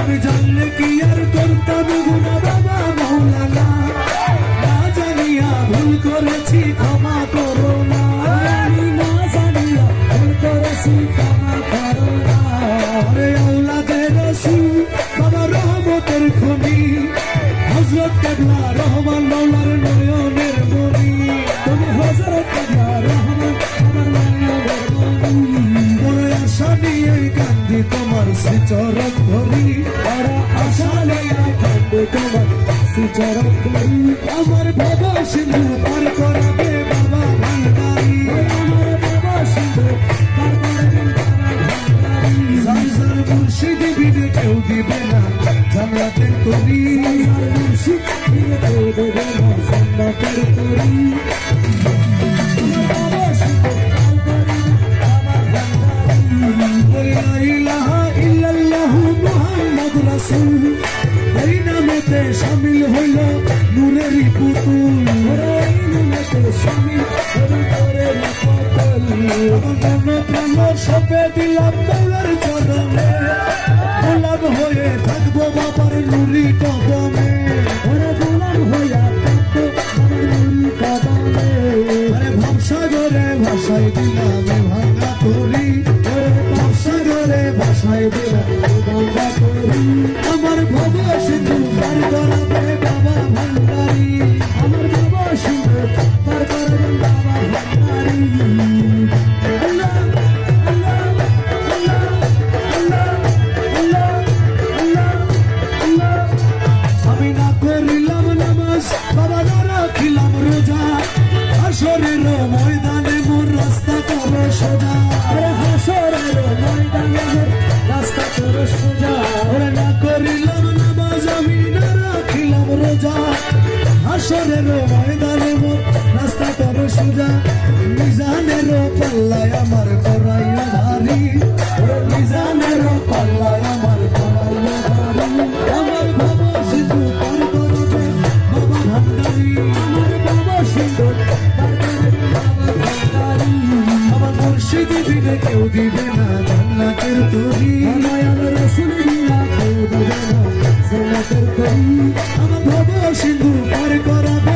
আমি জানলে কি আর করতাম গুনা বাবা মাওলানা, না জানিয়া ভুল করেছি ক্ষমা করো না, আমি না জানিয়া ভুল করেছি ক্ষমা করো না। আরে আওলাদে রাসূল বাবা রহমতের খনি, হযরত কেবলা রহমান মাওলার নয়নের মনি, তুমি হযরত কেবলা রহমান আমার নয়নের মনি। বড় আশা নিয়ে কান্দি তোমার শ্রীচরণ ধরি, বড় আশা নিয়ে কান্দি তোমার শ্রীচরণ ধরি। আমার বাবা সিন্ধু পার করাবে বাবা ভান্ডারি, আমার বাবা সিন্ধু পার করাবে বাবা ভান্ডারি। জানজার মুর্শিদ বিনে কেউ দিবে না জান্নাতের তরি, মুর্শিদ বিনে কেউ দেবে না জান্নাতের তরি। এই নামেতে শামিল হইল নূরেরই পুতুল, এই নামেতে শামিল হইল নূরেরই পুতুল। মন প্রাণ সপে দিলাম মৌলার চরণে, গোলাম হয়ে থাকবো বাবার নুরি কদমে, ওরে গোলাম হইয়া থাকবো বাবার নুরি কদমে। আরে ভবসাগরে ভাসাই দিলাম ভাঙা তরি, ওরে ভবসাগরে ভাসাই দিলাম ভাঙা তরি। আমার ভব সিন্ধু পার করাবে বাবা ভান্ডারি, আমার ভব সিন্ধু পার করাবে বাবা ভান্ডারি। আল্লাহ আল্লাহ আল্লাহ আল্লাহ আল্লাহ আল্লাহ আল্লাহ। আমি না করিলাম নামাজ বাবা না রাখিলাম রোজা, হাসরের ময়দানে মোর রাস্তা করো সোজা, আরে হাসরের ময়দানে মোর রাস্তা করো সোজা। ওরে না করিলাম নামাজ আমি না রাখিলাম রোজা, হাসরের ময়দানে মোর রাস্তা করো সোজা। মিজানের পাল্লায় আমার করাইয়া ভারী, মিজানের পাল্লায় আমার করাইয়া ভারী। আমার বাবা সিন্ধু পার করাবে বাবা ভান্ডারি, আমার বাবা সিন্ধু পার করাবে বাবা ভান্ডারি। আমার মুর্শিদ বিনে কেউ দিবে না জান্নাতের তরি, মায়ার রাসূল বিনা কেউ দিবে না জান্নাতের তরি। আমার বাবা সিন্ধু পার করাবে